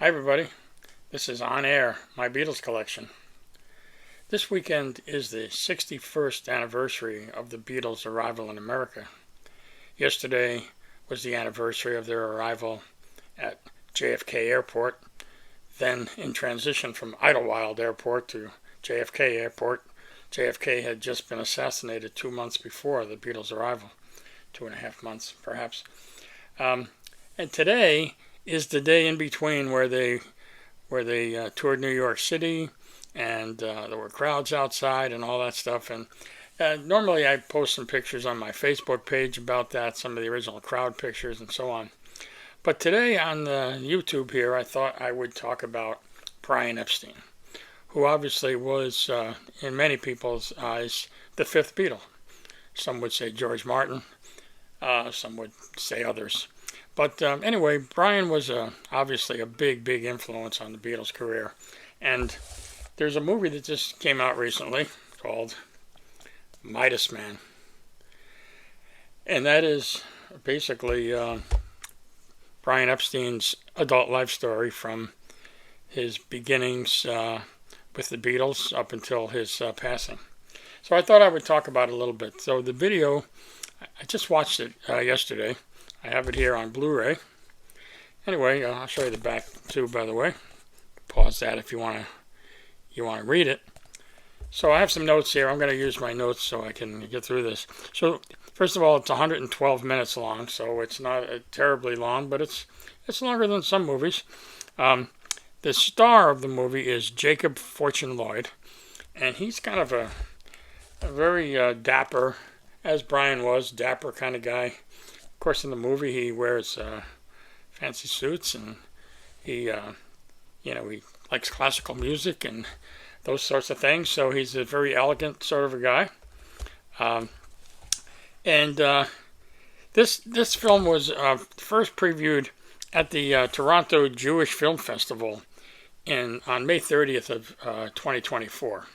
Hi everybody, this is On Air, my Beatles collection. This weekend is the 61st anniversary of the Beatles' arrival in America. Yesterday was the anniversary of their arrival at JFK Airport, then in transition from Idlewild Airport to JFK Airport. JFK had just been assassinated 2 months before the Beatles' arrival, 2.5 months perhaps. And today is the day in between where they toured New York City, and there were crowds outside and all that stuff. And normally I post some pictures on my Facebook page about that, some of the original crowd pictures and so on. But today on YouTube here, I thought I would talk about Brian Epstein, who obviously was, in many people's eyes, the fifth Beatle. Some would say George Martin, some would say others. But anyway, Brian was obviously a big influence on the Beatles' career. And there's a movie that just came out recently called Midas Man. And that is basically Brian Epstein's adult life story from his beginnings with the Beatles up until his passing. So I thought I would talk about it a little bit. So the video, I just watched it yesterday. I have it here on Blu-ray. Anyway, I'll show you the back too, by the way. Pause that if you want to read it. So I have some notes here. I'm going to use my notes so I can get through this. So first of all, it's 112 minutes long, so it's not terribly long, but it's longer than some movies. The star of the movie is Jacob Fortune Lloyd, and he's kind of a very dapper, as Brian was, dapper kind of guy. Of course, in the movie, he wears fancy suits, and he likes classical music and those sorts of things. So he's a very elegant sort of a guy. This film was first previewed at the Toronto Jewish Film Festival on May 30th of 2024,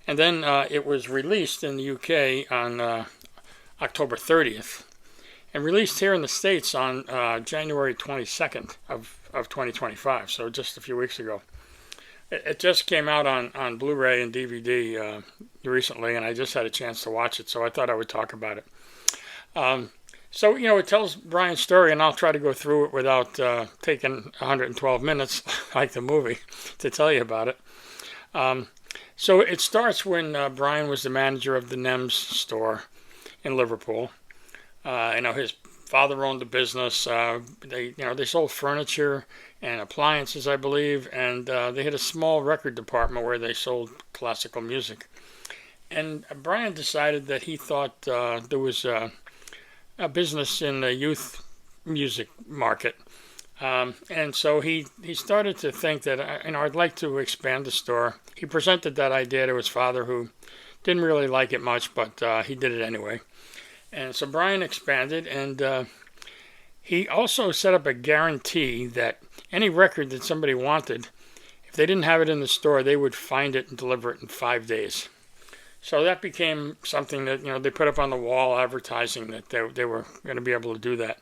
and then it was released in the UK on October 30th. And released here in the States on January 22nd of 2025, so just a few weeks ago. It just came out on Blu-ray and DVD recently, and I just had a chance to watch it, so I thought I would talk about it. So, it tells Brian's story, and I'll try to go through it without taking 112 minutes, like the movie, to tell you about it. So it starts when Brian was the manager of the Nems store in Liverpool. His father owned the business. They sold furniture and appliances, I believe, and they had a small record department where they sold classical music. And Brian decided that he thought there was a business in the youth music market. And so he started to think that, I'd like to expand the store. He presented that idea to his father, who didn't really like it much, but he did it anyway. And so Brian expanded, and he also set up a guarantee that any record that somebody wanted, if they didn't have it in the store, they would find it and deliver it in 5 days. So that became something that, they put up on the wall advertising that they were going to be able to do that.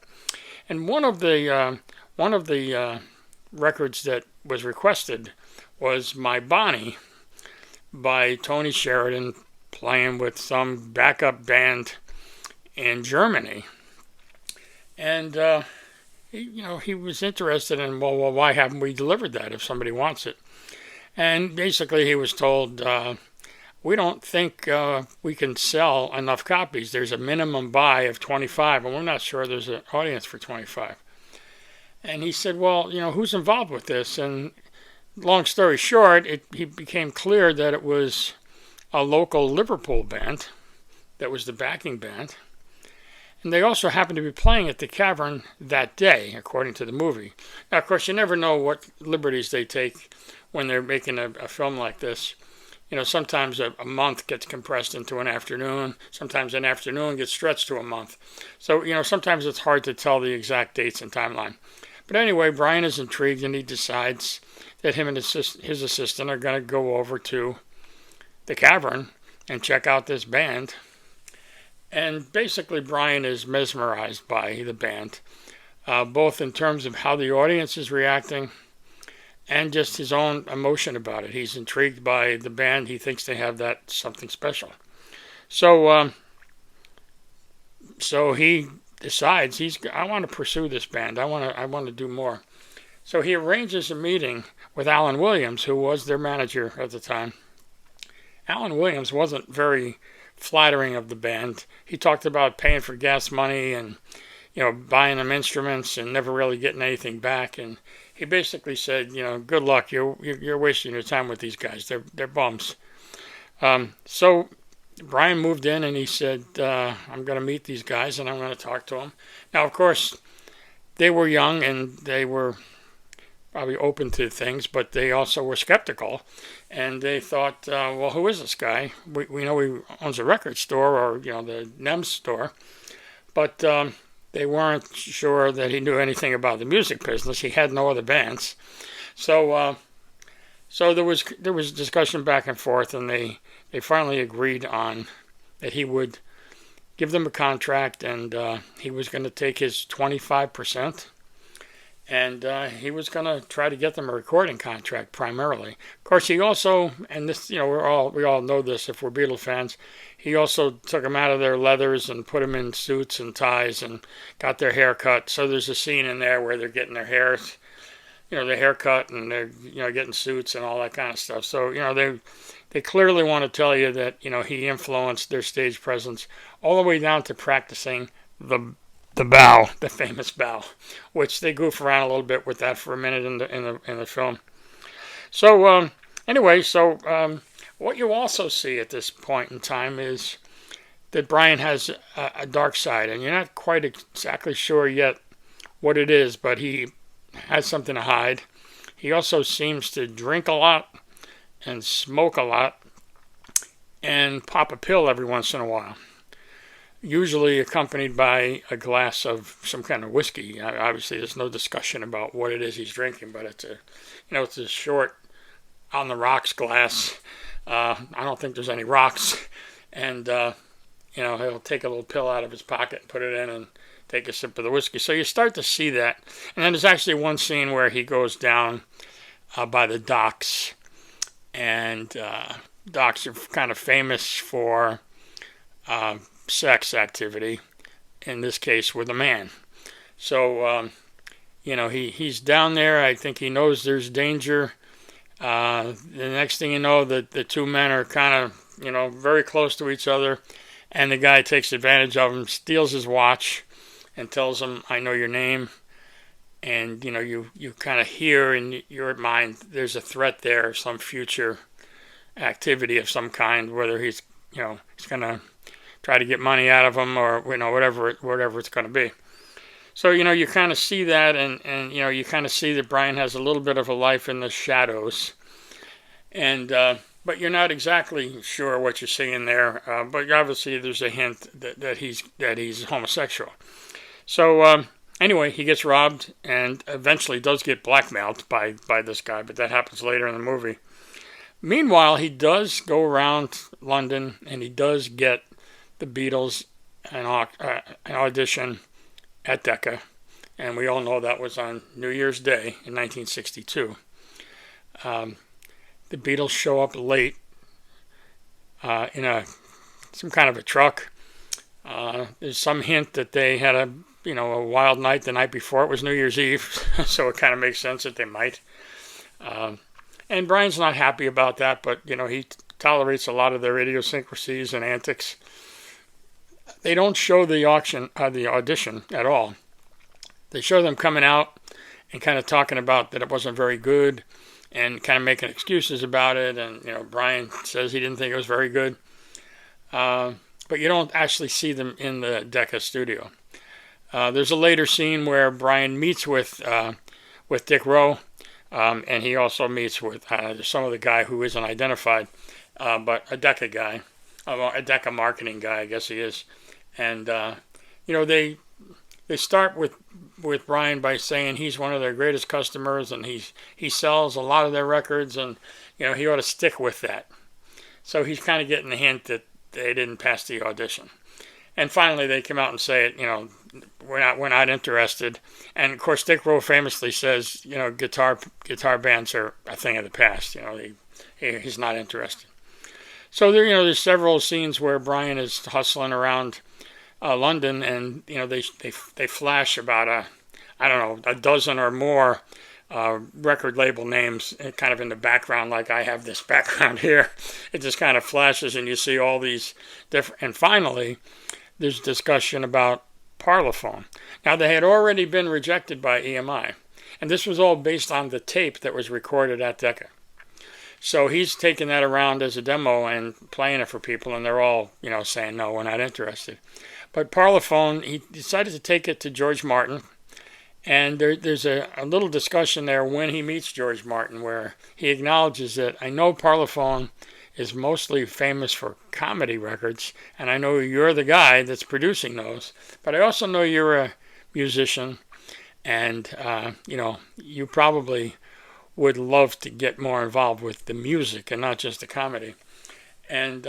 And one of the records that was requested was My Bonnie by Tony Sheridan, playing with some backup band in Germany. And he was interested in, well, why haven't we delivered that if somebody wants it? And basically he was told, we don't think we can sell enough copies. There's a minimum buy of 25, and we're not sure there's an audience for 25. And he said, well, who's involved with this? And long story short, it became clear that it was a local Liverpool band that was the backing band. And they also happened to be playing at the Cavern that day, according to the movie. Now, of course, you never know what liberties they take when they're making a film like this. Sometimes a month gets compressed into an afternoon. Sometimes an afternoon gets stretched to a month. So, sometimes it's hard to tell the exact dates and timeline. But anyway, Brian is intrigued, and he decides that him and his assistant are going to go over to the Cavern and check out this band. And basically, Brian is mesmerized by the band, both in terms of how the audience is reacting, and just his own emotion about it. He's intrigued by the band. He thinks they have that something special. So so he decides I want to pursue this band. I want to do more. So he arranges a meeting with Alan Williams, who was their manager at the time. Alan Williams wasn't very flattering of the band. He talked about paying for gas money and buying them instruments and never really getting anything back. And he basically said, good luck. You're wasting your time with these guys. They're bums. So Brian moved in and he said, I'm going to meet these guys and I'm going to talk to them. Now, of course, they were young and they were probably open to things, but they also were skeptical. And they thought, well, who is this guy? We know he owns a record store or, the NEMS store. But they weren't sure that he knew anything about the music business. He had no other bands. So there was discussion back and forth, and they finally agreed on that he would give them a contract, and he was going to take his 25%, and he was going to try to get them a recording contract primarily. Of course, he also, and this, we all know this if we're Beatles fans, he also took them out of their leathers and put them in suits and ties and got their hair cut. So there's a scene in there where they're getting their hair, their hair cut, and they're, getting suits and all that kind of stuff. So, they clearly want to tell you that, he influenced their stage presence all the way down to practicing the bow, the famous bow, which they goof around a little bit with that for a minute in the film. So anyway, what you also see at this point in time is that Brian has a dark side, and you're not quite exactly sure yet what it is, but he has something to hide. He also seems to drink a lot and smoke a lot and pop a pill every once in a while, usually accompanied by a glass of some kind of whiskey. Obviously, there's no discussion about what it is he's drinking, but it's a short on the rocks glass. I don't think there's any rocks, and he'll take a little pill out of his pocket and put it in and take a sip of the whiskey. So you start to see that, and then there's actually one scene where he goes down by the docks, and docks are kind of famous for sex activity, in this case with a man. So he's down there. I think he knows there's danger. The next thing you know, the two men are kind of very close to each other, and the guy takes advantage of him, steals his watch, and tells him, "I know your name." And you kind of hear in your mind there's a threat there, some future activity of some kind, whether he's going to try to get money out of him or whatever it's going to be. So you kind of see that, and you kind of see that Brian has a little bit of a life in the shadows, and but you're not exactly sure what you're seeing there. But obviously there's a hint that he's homosexual. So anyway, he gets robbed and eventually does get blackmailed by this guy, but that happens later in the movie. Meanwhile, he does go around London and he does get the Beatles an audition at Decca, and we all know that was on New Year's Day in 1962. The Beatles show up late in some kind of a truck. There's some hint that they had a wild night the night before. It was New Year's Eve, so it kind of makes sense that they might. And Brian's not happy about that, but he tolerates a lot of their idiosyncrasies and antics. They don't show the audition at all. They show them coming out and kind of talking about that it wasn't very good and kind of making excuses about it. And, Brian says he didn't think it was very good. But you don't actually see them in the Decca studio. There's a later scene where Brian meets with Dick Rowe, and he also meets with some of the guy who isn't identified, but a Decca guy, a Decca marketing guy, I guess he is. And they start with Brian by saying he's one of their greatest customers, and he sells a lot of their records, and he ought to stick with that. So he's kind of getting the hint that they didn't pass the audition. And finally, they come out and say it. We're not interested. And of course, Dick Rowe famously says, guitar bands are a thing of the past. He's not interested. So there's several scenes where Brian is hustling around London, and they flash about a dozen or more record label names kind of in the background, like I have this background here. It just kind of flashes, and you see all these different. And finally, there's discussion about Parlophone. Now, they had already been rejected by EMI, and this was all based on the tape that was recorded at Decca. So he's taking that around as a demo and playing it for people, and they're all, saying, no, we're not interested. But Parlophone, he decided to take it to George Martin, and there's a little discussion there when he meets George Martin where he acknowledges that I know Parlophone is mostly famous for comedy records, and I know you're the guy that's producing those, but I also know you're a musician, and you probably would love to get more involved with the music and not just the comedy. And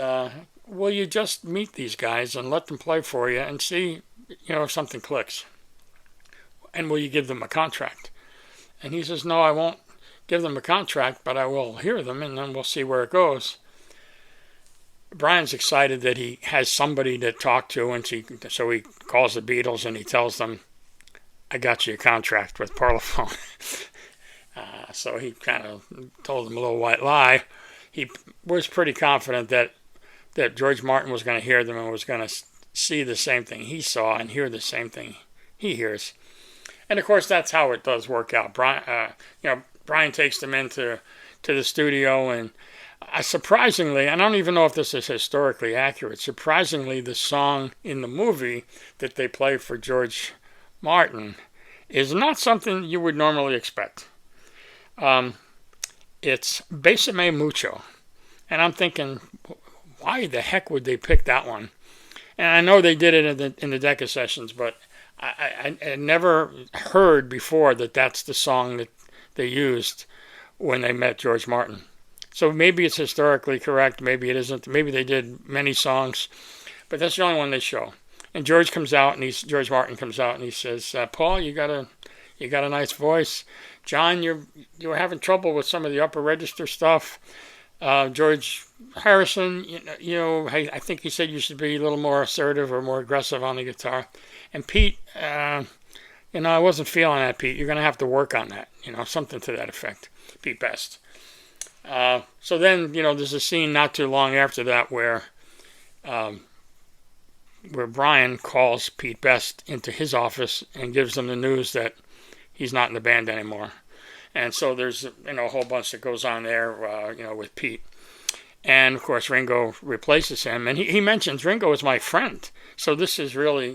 will you just meet these guys and let them play for you and see if something clicks? And will you give them a contract? And he says, no, I won't give them a contract, but I will hear them, and then we'll see where it goes. Brian's excited that he has somebody to talk to, and so he calls the Beatles and he tells them, I got you a contract with Parlophone. So he kind of told them a little white lie. He was pretty confident that George Martin was going to hear them and was going to see the same thing he saw and hear the same thing he hears. And of course, that's how it does work out. Brian takes them into the studio, and surprisingly, I don't even know if this is historically accurate, surprisingly, the song in the movie that they play for George Martin is not something you would normally expect. It's Bésame Mucho. And I'm thinking, why the heck would they pick that one? And I know they did it in the Decca sessions, but I never heard before that that's the song that they used when they met George Martin. So maybe it's historically correct, maybe it isn't. Maybe they did many songs, but that's the only one they show. And George Martin comes out and he says, Paul, you got a nice voice. John, you were having trouble with some of the upper register stuff. George Harrison, I think he said you should be a little more assertive or more aggressive on the guitar. And Pete, I wasn't feeling that, Pete. You're going to have to work on that, something to that effect. Pete Best. So then, there's a scene not too long after that where Brian calls Pete Best into his office and gives him the news that he's not in the band anymore. And so there's a whole bunch that goes on there with Pete. And of course Ringo replaces him, and he mentions Ringo is my friend. So this is really,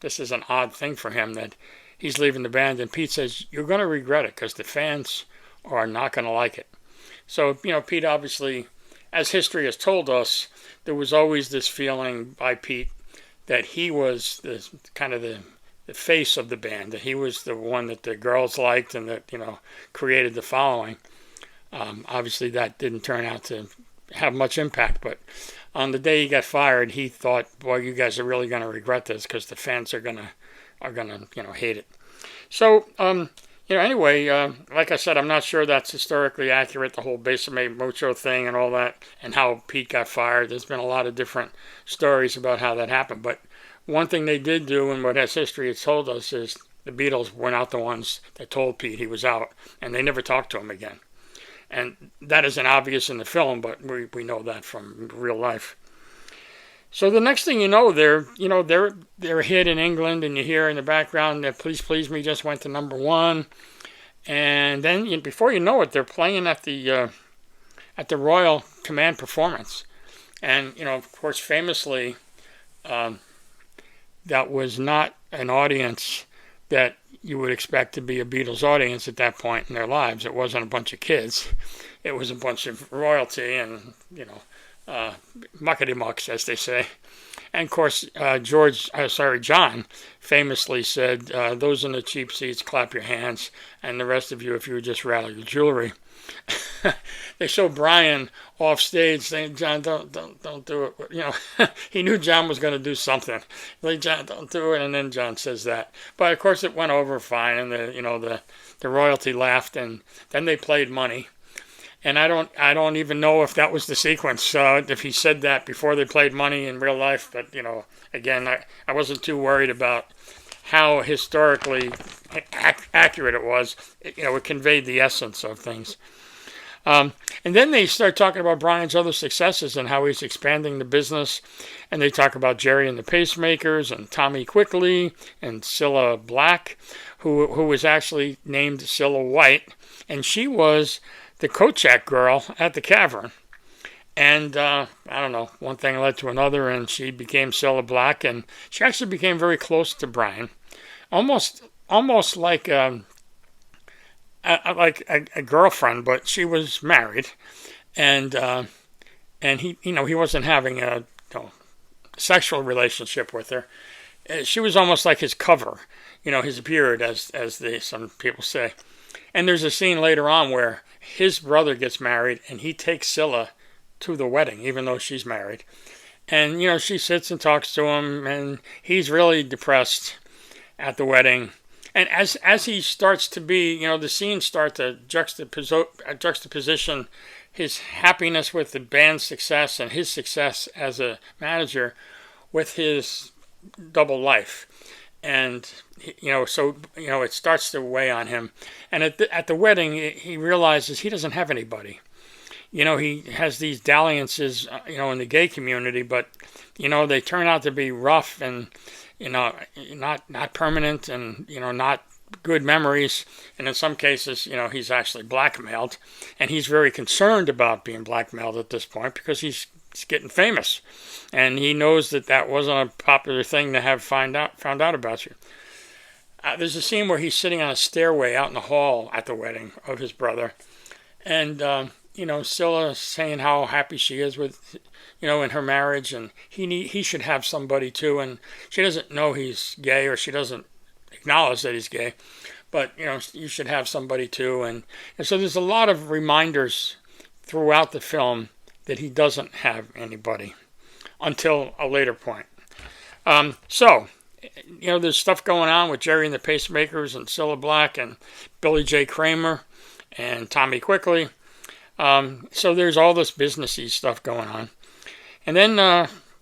this is an odd thing for him that he's leaving the band, and Pete says, you're going to regret it because the fans are not going to like it. So, Pete obviously, as history has told us, there was always this feeling by Pete that he was the face of the band, that he was the one that the girls liked and that, created the following. Obviously, that didn't turn out to have much impact, but on the day he got fired, he thought, boy, you guys are really going to regret this because the fans are gonna hate it. So, anyway, like I said, I'm not sure that's historically accurate, the whole Bésame Mucho thing and all that, and how Pete got fired. There's been a lot of different stories about how that happened, but one thing they did do, and what history has told us, is the Beatles were not the ones that told Pete he was out, and they never talked to him again. And that isn't obvious in the film, but we know that from real life. So the next thing you know, they're a hit in England, and you hear in the background that "Please Please Me" just went to #1, and then before you know it, they're playing at the Royal Command Performance, and of course, famously, that was not an audience that you would expect to be a Beatles audience at that point in their lives. It wasn't a bunch of kids; it was a bunch of royalty and muckety-mucks, as they say. And of course, John famously said, those in the cheap seats, clap your hands, and the rest of you, if you would just rattle your jewelry. they show Brian off stage saying, "John, don't do it." He knew John was going to do something. Like, "John, don't do it," and then John says that. But of course, it went over fine, and the royalty laughed, and then they played Money. And I don't even know if that was the sequence. If he said that before they played Money in real life, but again, I wasn't too worried about how historically accurate it was. It conveyed the essence of things. And then they start talking about Brian's other successes and how he's expanding the business. And they talk about Jerry and the Pacemakers and Tommy Quickly and Cilla Black, who was actually named Cilla White. And she was the Kochak girl at the Cavern. And I don't know, one thing led to another, and she became Cilla Black, and she actually became very close to Brian, almost like a girlfriend, but she was married, and he he wasn't having a sexual relationship with her. She was almost like his cover, his beard, as some people say. And there's a scene later on where his brother gets married, and he takes Cilla to the wedding, even though she's married. And, she sits and talks to him, and he's really depressed at the wedding. And as he starts to be, the scenes start to juxtaposition his happiness with the band's success and his success as a manager with his double life. And, it starts to weigh on him. And at the wedding, he realizes he doesn't have anybody. He has these dalliances, in the gay community, but, they turn out to be rough and, not permanent and, not good memories. And in some cases, he's actually blackmailed. And he's very concerned about being blackmailed at this point because he's getting famous. And he knows that wasn't a popular thing to have found out about you. There's a scene where he's sitting on a stairway out in the hall at the wedding of his brother. And, Cilla saying how happy she is with, in her marriage, and he should have somebody too. And she doesn't know he's gay, or she doesn't acknowledge that he's gay, but you should have somebody too. And so there's a lot of reminders throughout the film that he doesn't have anybody until a later point. There's stuff going on with Jerry and the Pacemakers and Cilla Black and Billy J. Kramer and Tommy Quickly. So there's all this businessy stuff going on. And then,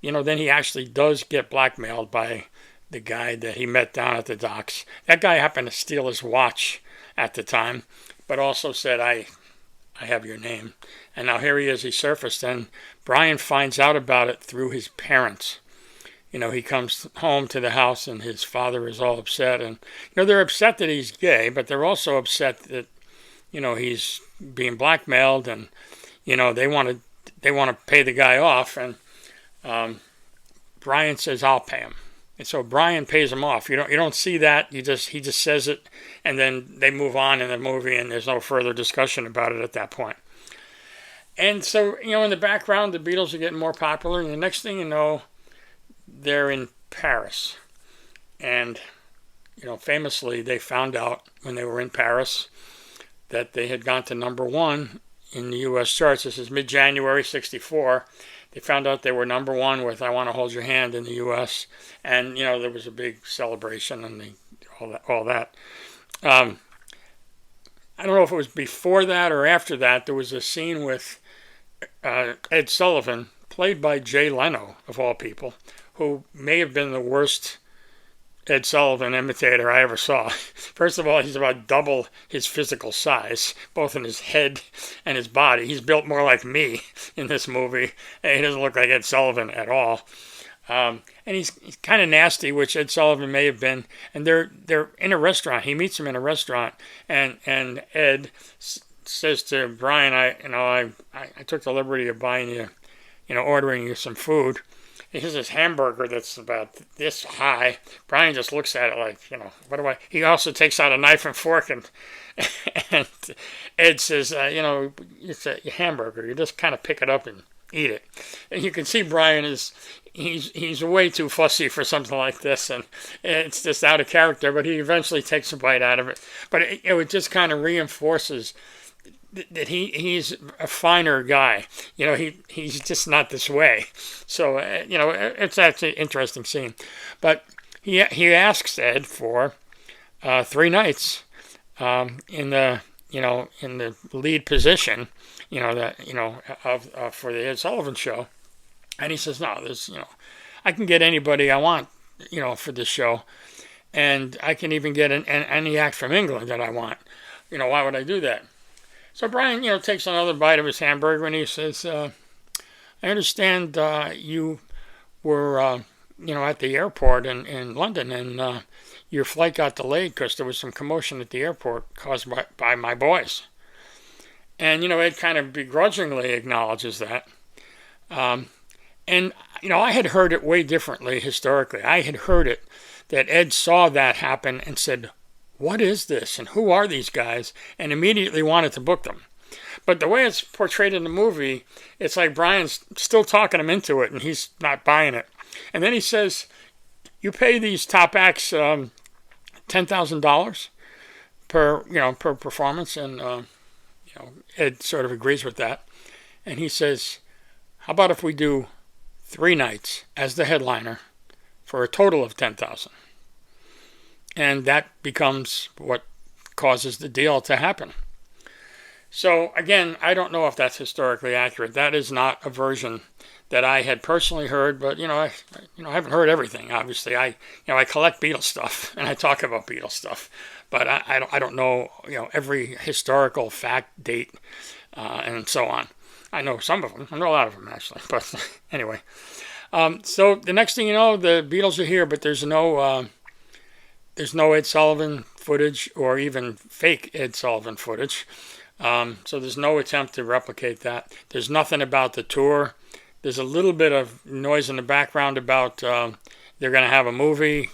then he actually does get blackmailed by the guy that he met down at the docks. That guy happened to steal his watch at the time, but also said, I have your name. And now here he is, he surfaced, and Brian finds out about it through his parents. He comes home to the house, and his father is all upset. And, they're upset that he's gay, but they're also upset that, he's being blackmailed, and, they want to pay the guy off. And Brian says, I'll pay him. And so Brian pays him off. You don't see that. He just says it, and then they move on in the movie, and there's no further discussion about it at that point. And so, in the background, the Beatles are getting more popular, and the next thing you know, they're in Paris. And, famously, they found out when they were in Paris that they had gone to number one in the U.S. charts. This is mid-January 1964. They found out they were number one with I Want to Hold Your Hand in the U.S. And, there was a big celebration and all that. I don't know if it was before that or after that. There was a scene with Ed Sullivan, played by Jay Leno, of all people, who may have been the worst Ed Sullivan imitator I ever saw. First of all, he's about double his physical size, both in his head and his body. He's built more like me in this movie. He doesn't look like Ed Sullivan at all. And he's kind of nasty, which Ed Sullivan may have been. And they're in a restaurant. He meets him in a restaurant, and Ed says to Brian, I took the liberty of buying you, ordering you some food. He has this hamburger that's about this high. Brian just looks at it like, what do I... He also takes out a knife and fork, and Ed says, it's a hamburger. You just kind of pick it up and eat it. And you can see Brian he's way too fussy for something like this, and it's just out of character. But he eventually takes a bite out of it. But it just kind of reinforces that he's a finer guy. He's just not this way. So it's actually an interesting scene. But he asks Ed for 3 nights in the in the lead position, for the Ed Sullivan Show, and he says, no, I can get anybody I want, for this show, and I can even get any act from England that I want. Why would I do that? So Brian, takes another bite of his hamburger, and he says, I understand you were, at the airport in London, and your flight got delayed because there was some commotion at the airport caused by my boys. And, Ed kind of begrudgingly acknowledges that. And, I had heard it way differently historically. I had heard it that Ed saw that happen and said, what is this? And who are these guys? And immediately wanted to book them. But the way it's portrayed in the movie, it's like Brian's still talking him into it, and he's not buying it. And then he says, you pay these top acts $10,000 per performance, and Ed sort of agrees with that. And he says, how about if we do 3 nights as the headliner for a total of $10,000? And that becomes what causes the deal to happen. So again, I don't know if that's historically accurate. That is not a version that I had personally heard, but I haven't heard everything. Obviously, I collect Beatles stuff and I talk about Beatles stuff, but I don't know every historical fact, date, and so on. I know some of them. I know a lot of them actually, but anyway. So the next thing you know, the Beatles are here, but there's no Ed Sullivan footage or even fake Ed Sullivan footage. So there's no attempt to replicate that. There's nothing about the tour. There's a little bit of noise in the background about they're going to have a movie,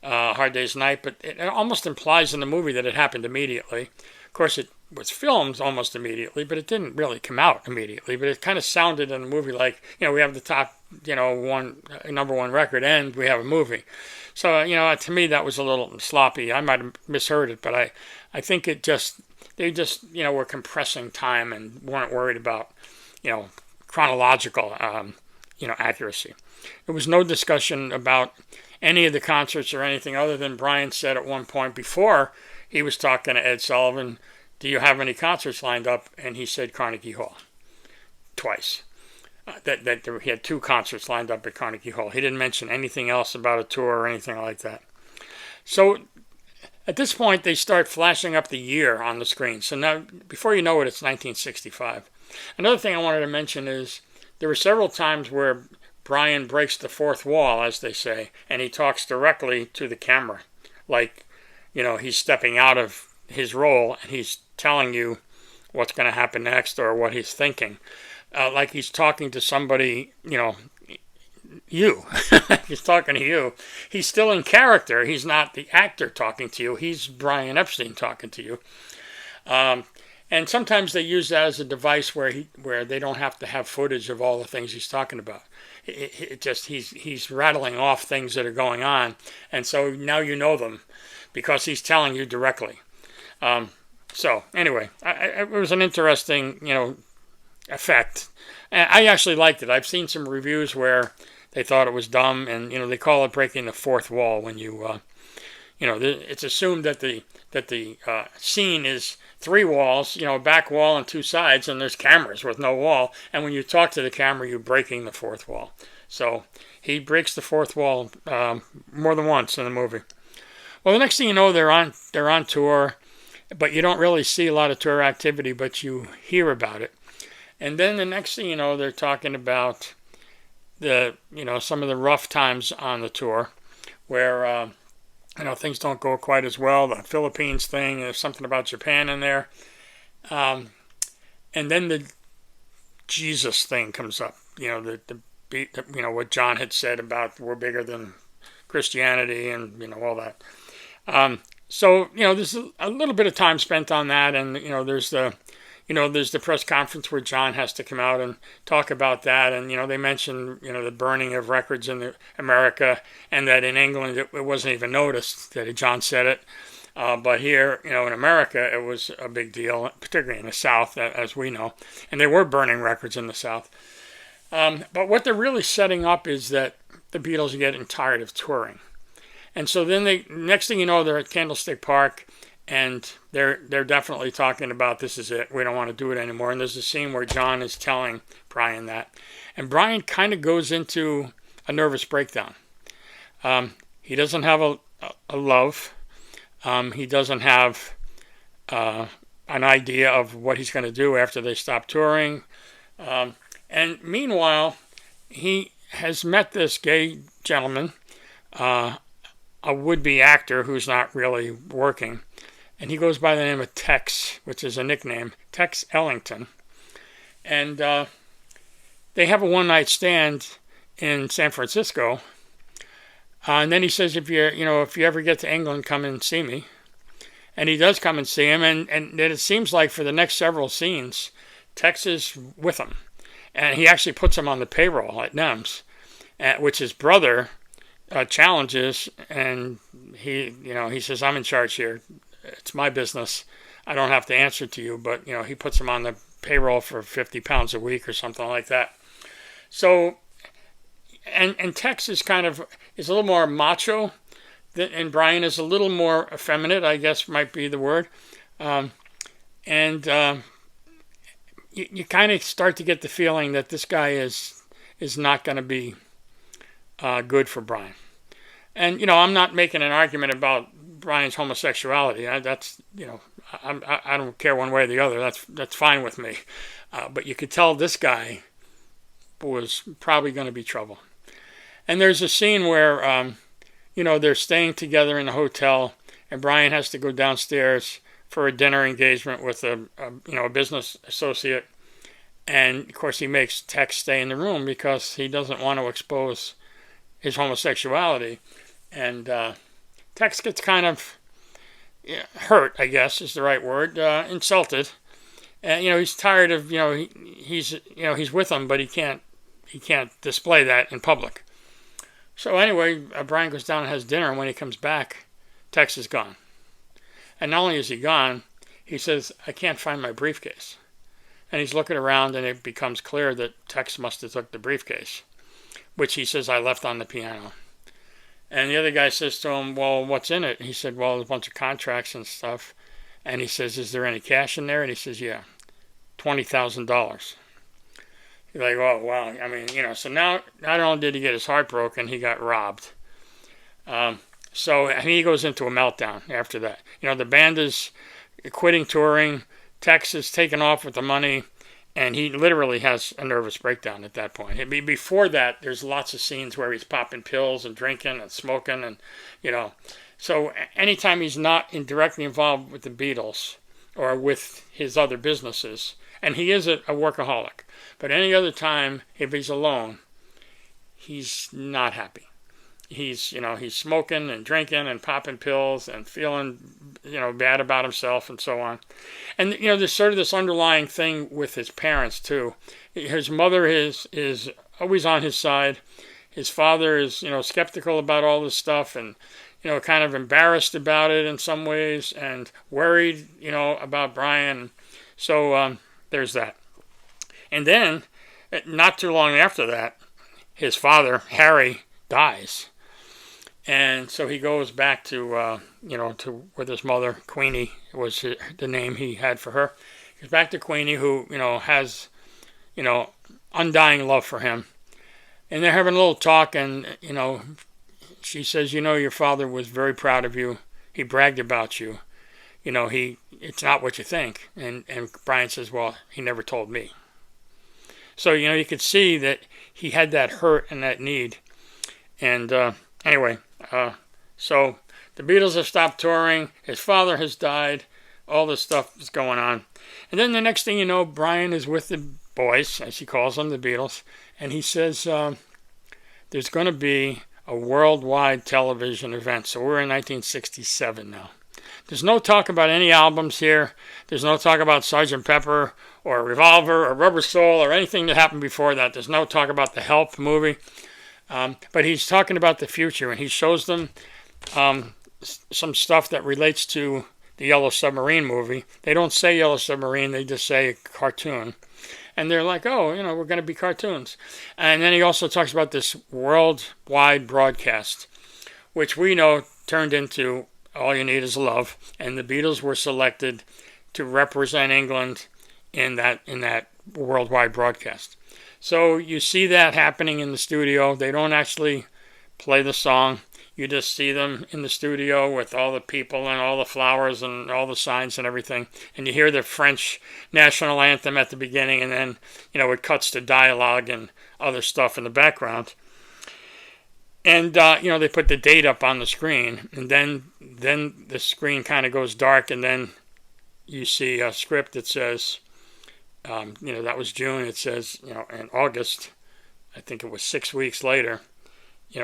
Hard Day's Night, but it almost implies in the movie that it happened immediately. Of course, it was filmed almost immediately, but it didn't really come out immediately. But it kind of sounded in the movie like, we have the top, number 1 record, and we have a movie. So, to me, that was a little sloppy. I might have misheard it, but I think they just, were compressing time and weren't worried about, chronological, accuracy. There was no discussion about any of the concerts or anything other than Brian said at one point before he was talking to Ed Sullivan, do you have any concerts lined up? And he said Carnegie Hall twice. That he had 2 concerts lined up at Carnegie Hall. He didn't mention anything else about a tour or anything like that. So at this point, they start flashing up the year on the screen. So now, before you know it, it's 1965. Another thing I wanted to mention is there were several times where Brian breaks the 4th wall, as they say, and he talks directly to the camera. Like, he's stepping out of his role and he's telling you what's going to happen next or what he's thinking. Like he's talking to somebody, you. He's talking to you. He's still in character. He's not the actor talking to you. He's Brian Epstein talking to you. And sometimes they use that as a device where they don't have to have footage of all the things he's talking about. He's rattling off things that are going on, and so now you know them because he's telling you directly. So anyway, it was an interesting, effect. And I actually liked it. I've seen some reviews where they thought it was dumb, and they call it breaking the 4th wall when you, it's assumed that the scene is 3 walls, a back wall and 2 sides, and there's cameras with no wall. And when you talk to the camera, you're breaking the 4th wall. So he breaks the 4th wall more than once in the movie. Well, the next thing you know, they're on tour, but you don't really see a lot of tour activity, but you hear about it. And then the next thing you know, they're talking about some of the rough times on the tour, where things don't go quite as well. The Philippines thing, there's something about Japan in there, and then the Jesus thing comes up. What John had said about we're bigger than Christianity, and all that. So there's a little bit of time spent on that, and there's the there's the press conference where John has to come out and talk about that. And, they mention, the burning of records in America, and that in England it wasn't even noticed that John said it. But here, in America, it was a big deal, particularly in the South, as we know. And they were burning records in the South. But what they're really setting up is that the Beatles are getting tired of touring. And so then next thing you know, they're at Candlestick Park, and they're definitely talking about, this is it, we don't want to do it anymore. And there's a scene where John is telling Brian that. And Brian kind of goes into a nervous breakdown. He doesn't have a love. He doesn't have an idea of what he's going to do after they stop touring. And meanwhile, he has met this gay gentleman, a would-be actor who's not really working. And he goes by the name of Tex, which is a nickname, Tex Ellington. And they have a one-night stand in San Francisco. And then he says, if you ever get to England, come and see me. And he does come and see him. And it seems like for the next several scenes, Tex is with him. And he actually puts him on the payroll at NEMS, which his brother challenges. And he says, I'm in charge here. It's my business. I don't have to answer to you. But, he puts him on the payroll for £50 a week or something like that. So, and Tex is a little more macho, and Brian is a little more effeminate, I guess might be the word. You kind of start to get the feeling that this guy is not going to be good for Brian. And, I'm not making an argument about Brian's homosexuality. I don't care one way or the other. That's fine with me. But you could tell this guy was probably going to be trouble. And there's a scene where, they're staying together in a hotel, and Brian has to go downstairs for a dinner engagement with a business associate. And, of course, he makes Tex stay in the room because he doesn't want to expose his homosexuality. And Tex gets kind of hurt, I guess is the right word, insulted. And, he's tired of, he's with him, but he can't display that in public. So anyway, Brian goes down and has dinner, and when he comes back, Tex is gone. And not only is he gone, he says, I can't find my briefcase. And he's looking around, and it becomes clear that Tex must have took the briefcase, which he says, I left on the piano. And the other guy says to him, well, what's in it? And he said, well, there's a bunch of contracts and stuff. And he says, is there any cash in there? And he says, yeah, $20,000. He's like, oh, wow. I mean, so now not only did he get his heart broken, he got robbed. So he goes into a meltdown after that. The band is quitting touring. Tex is taken off with the money, and he literally has a nervous breakdown at that point. Before that, there's lots of scenes where he's popping pills and drinking and smoking, and, So anytime he's not directly involved with the Beatles or with his other businesses, and he is a workaholic, but any other time, if he's alone, he's not happy. He's smoking and drinking and popping pills and feeling, bad about himself and so on. And, there's sort of this underlying thing with his parents, too. His mother is always on his side. His father is, skeptical about all this stuff and, kind of embarrassed about it in some ways and worried, about Brian. So there's that. And then, not too long after that, his father, Harry, dies. And so he goes back to, to with his mother, Queenie was the name he had for her. He goes back to Queenie, who, has, undying love for him. And they're having a little talk, and, she says, your father was very proud of you. He bragged about you. It's not what you think. And Brian says, well, he never told me. So, you could see that he had that hurt and that need. And anyway, so the Beatles have stopped touring. His father has died. All this stuff is going on. And then the next thing you know, Brian is with the boys, as he calls them, the Beatles. And he says, there's going to be a worldwide television event. So we're in 1967 now. There's no talk about any albums here. There's no talk about Sgt. Pepper or Revolver or Rubber Soul or anything that happened before that. There's no talk about the Help movie. But he's talking about the future, and he shows them some stuff that relates to the Yellow Submarine movie. They don't say Yellow Submarine, they just say cartoon. And they're like, oh, we're going to be cartoons. And then he also talks about this worldwide broadcast, which we know turned into All You Need Is Love. And the Beatles were selected to represent England in that worldwide broadcast. So you see that happening in the studio. They don't actually play the song. You just see them in the studio with all the people and all the flowers and all the signs and everything. And you hear the French national anthem at the beginning, and then, it cuts to dialogue and other stuff in the background. And, they put the date up on the screen, and then the screen kind of goes dark, and then you see a script that says, that was June. It says, in August, I think it was 6 weeks later,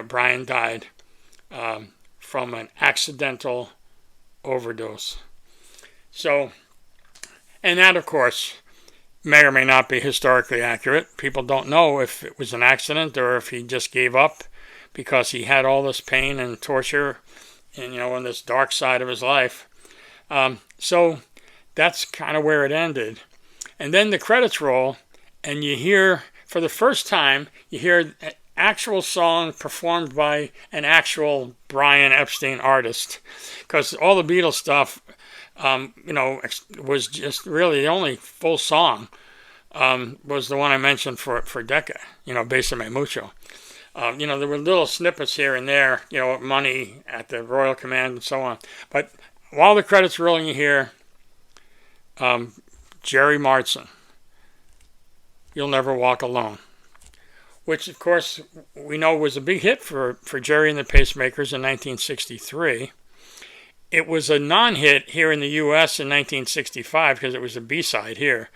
Brian died from an accidental overdose. So, and that, of course, may or may not be historically accurate. People don't know if it was an accident or if he just gave up because he had all this pain and torture and, on this dark side of his life. So that's kind of where it ended. And then the credits roll, and you hear, for the first time, you hear an actual song performed by an actual Brian Epstein artist. Because all the Beatles stuff, was just really the only full song was the one I mentioned for Decca, Bésame Mucho. There were little snippets here and there, Money at the Royal Command and so on. But while the credits rolling, you hear Jerry Marsden, You'll Never Walk Alone, which, of course, we know was a big hit for Jerry and the Pacemakers in 1963. It was a non-hit here in the U.S. in 1965 because it was a B-side here.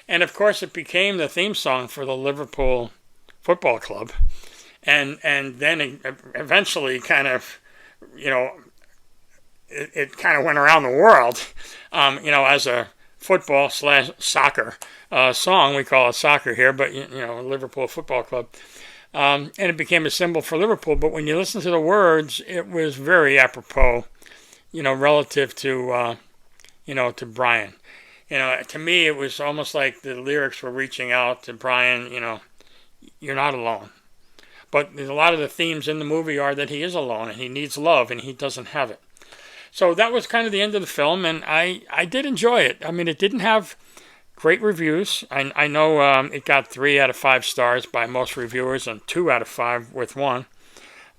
And, of course, it became the theme song for the Liverpool Football Club. And then eventually kind of, it kind of went around the world, as a football/soccer song. We call it soccer here, but, Liverpool Football Club. And it became a symbol for Liverpool. But when you listen to the words, it was very apropos, relative to, to Brian. To me, it was almost like the lyrics were reaching out to Brian, you're not alone. But a lot of the themes in the movie are that he is alone and he needs love and he doesn't have it. So that was kind of the end of the film, and I did enjoy it. I mean, it didn't have great reviews. I know it got 3 out of 5 stars by most reviewers and 2 out of 5 with one.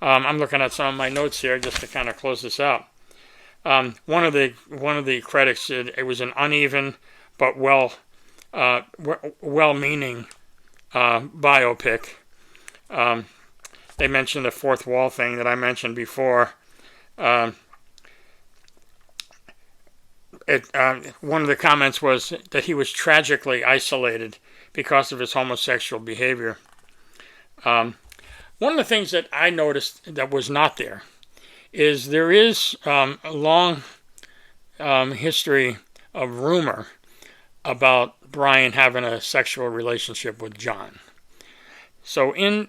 I'm looking at some of my notes here just to kind of close this out. One of the critics said it was an uneven but well-meaning biopic. They mentioned the fourth wall thing that I mentioned before. One of the comments was that he was tragically isolated because of his homosexual behavior. One of the things that I noticed that was not there is there is a long history of rumor about Brian having a sexual relationship with John. So in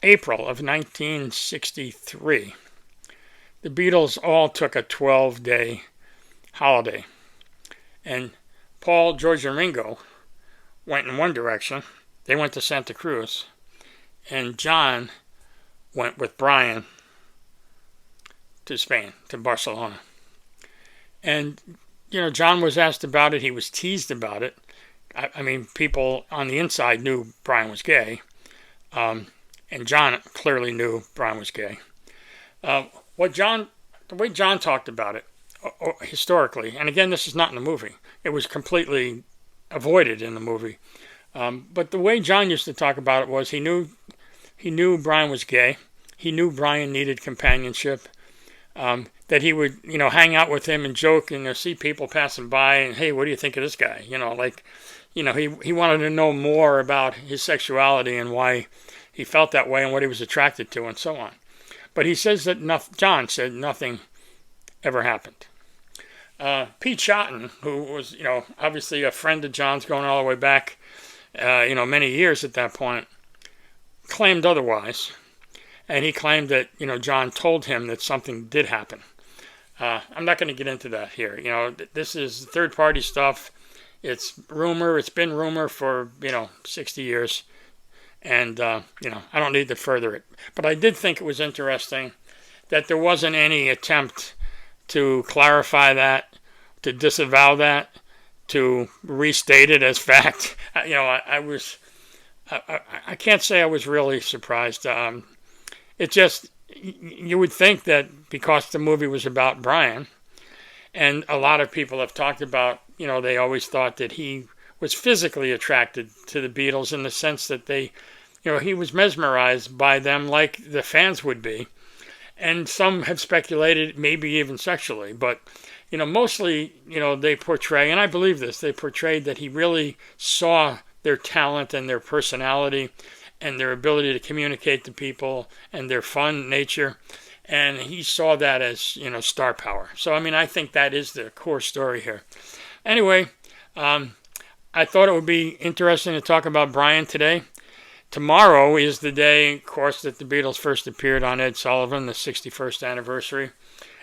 April of 1963, the Beatles all took a 12-day holiday. And Paul, George, and Ringo went in one direction. They went to Santa Cruz. And John went with Brian to Spain, to Barcelona. And, John was asked about it. He was teased about it. I mean, people on the inside knew Brian was gay. And John clearly knew Brian was gay. The way John talked about it, historically, and again, this is not in the movie. It was completely avoided in the movie. But the way John used to talk about it was he knew Brian was gay. He knew Brian needed companionship. That he would, hang out with him and joke and see people passing by and, hey, what do you think of this guy? He wanted to know more about his sexuality and why he felt that way and what he was attracted to and so on. But he says that John said nothing ever happened. Pete Shotton, who was, obviously a friend of John's going all the way back, many years at that point, claimed otherwise. And he claimed that, John told him that something did happen. I'm not going to get into that here. This is third-party stuff. It's rumor. It's been rumor for, 60 years. And, I don't need to further it. But I did think it was interesting that there wasn't any attempt to clarify that, to disavow that, to restate it as fact. I can't say I was really surprised. It just, you would think that because the movie was about Brian, and a lot of people have talked about, they always thought that he was physically attracted to the Beatles in the sense that he was mesmerized by them like the fans would be. And some have speculated maybe even sexually, but, mostly, they portray, and I believe this, they portrayed that he really saw their talent and their personality and their ability to communicate to people and their fun nature. And he saw that as, star power. So, I think that is the core story here. Anyway, I thought it would be interesting to talk about Brian today. Tomorrow is the day, of course, that the Beatles first appeared on Ed Sullivan, the 61st anniversary.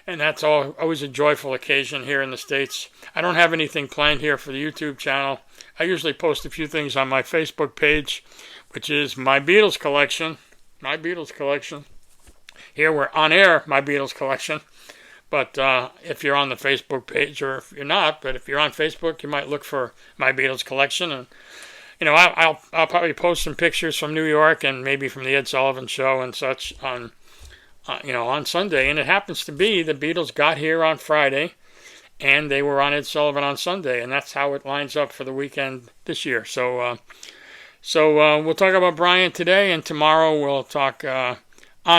And that's always a joyful occasion here in the States. I don't have anything planned here for the YouTube channel. I usually post a few things on my Facebook page, which is My Beatles Collection. My Beatles Collection. Here we're on air, My Beatles Collection. But if you're on the Facebook page, or if you're not, but if you're on Facebook, you might look for My Beatles Collection. And, I'll probably post some pictures from New York and maybe from the Ed Sullivan Show and such on Sunday. And it happens to be the Beatles got here on Friday, and they were on Ed Sullivan on Sunday. And that's how it lines up for the weekend this year. So we'll talk about Brian today, and tomorrow we'll talk on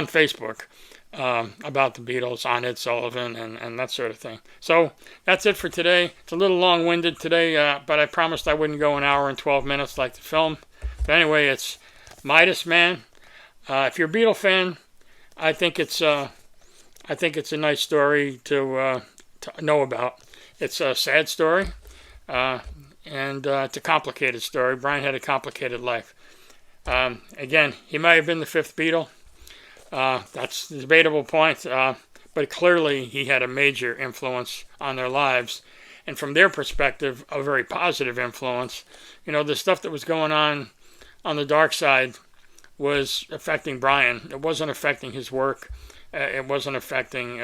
Facebook about the Beatles on Ed Sullivan and that sort of thing. So that's it for today. It's a little long-winded today, but I promised I wouldn't go an hour and 12 minutes like the film. But anyway, it's Midas Man. If you're a Beatle fan, I think it's a nice story to know about. It's a sad story, and it's a complicated story. Brian had a complicated life. Again, he might have been the fifth Beatle. That's a debatable point, but clearly he had a major influence on their lives, and from their perspective, a very positive influence. The stuff that was going on the dark side was affecting Brian. It wasn't affecting his work. It wasn't affecting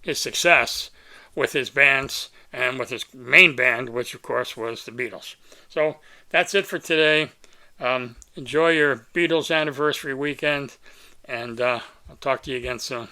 his success with his bands and with his main band, which of course was the Beatles. So that's it for today. Enjoy your Beatles anniversary weekend, and I'll talk to you again soon.